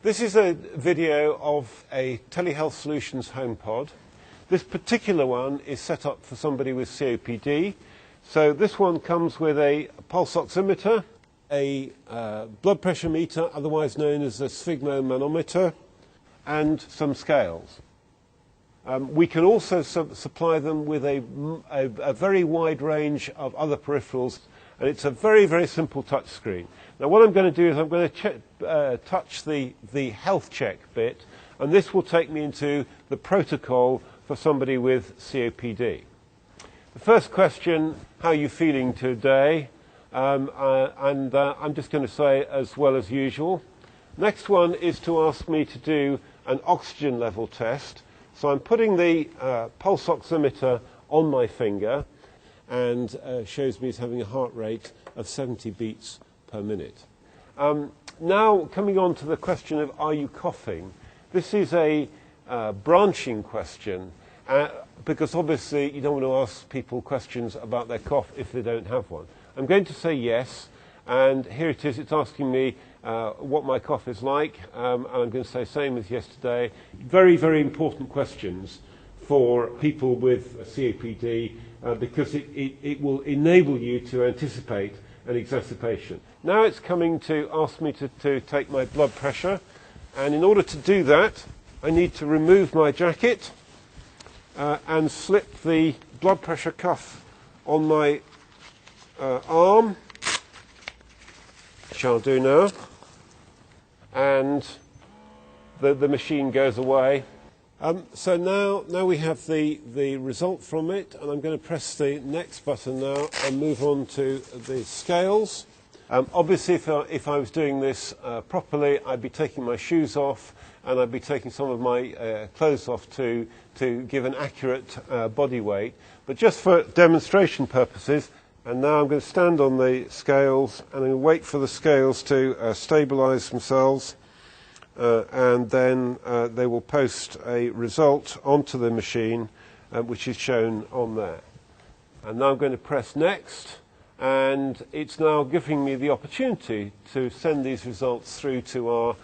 This is a video of a Telehealth Solutions HomePod. This particular one is set up for somebody with COPD. So this one comes with a pulse oximeter, a blood pressure meter, otherwise known as a sphygmomanometer, and some scales. We can also supply them with a very wide range of other peripherals, and it's a very, very simple touch screen. Now what I'm going to do is I'm going to touch the health check bit, and this will take me into the protocol for somebody with COPD. The first question, how are you feeling today? I'm just going to say as well as usual. Next one is to ask me to do an oxygen level test. So I'm putting the pulse oximeter on my finger, and shows me as having a heart rate of 70 beats per minute. Now coming on to the question of are you coughing? This is a branching question because obviously you don't want to ask people questions about their cough if they don't have one. I'm going to say yes, and here it is. It's asking me what my cough is like, and I'm going to say same as yesterday. Very, very important questions for people with COPD because it will enable you to anticipate an exacerbation. Now it's coming to ask me to take my blood pressure, and in order to do that I need to remove my jacket and slip the blood pressure cuff on my arm, which I'll do now, and the machine goes away. So now we have the result from it, and I'm going to press the next button now and move on to the scales. Obviously if I was doing this properly, I'd be taking my shoes off and I'd be taking some of my clothes off to give an accurate body weight. But just for demonstration purposes, and now I'm going to stand on the scales and I'm going to wait for the scales to stabilise themselves, and then they will post a result onto the machine, which is shown on there. And now I'm going to press next, and it's now giving me the opportunity to send these results through to our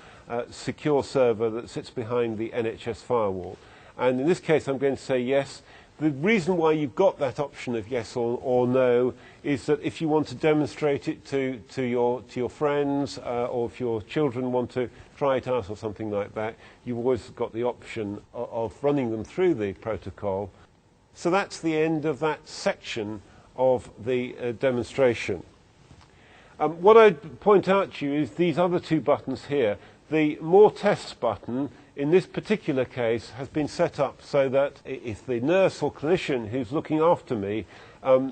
secure server that sits behind the NHS firewall. And in this case I'm going to say yes. The reason why you've got that option of yes or no is that if you want to demonstrate it to your friends, or if your children want to try it out or something like that, you've always got the option of running them through the protocol. So that's the end of that section of the demonstration. What I'd point out to you is these other two buttons here. The More Tests button in this particular case has been set up so that if the nurse or clinician who's looking after me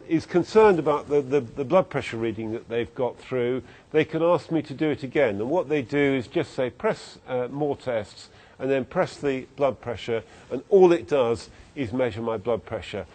is concerned about the blood pressure reading that they've got through, they can ask me to do it again. And what they do is just say press More Tests and then press the blood pressure, and all it does is measure my blood pressure.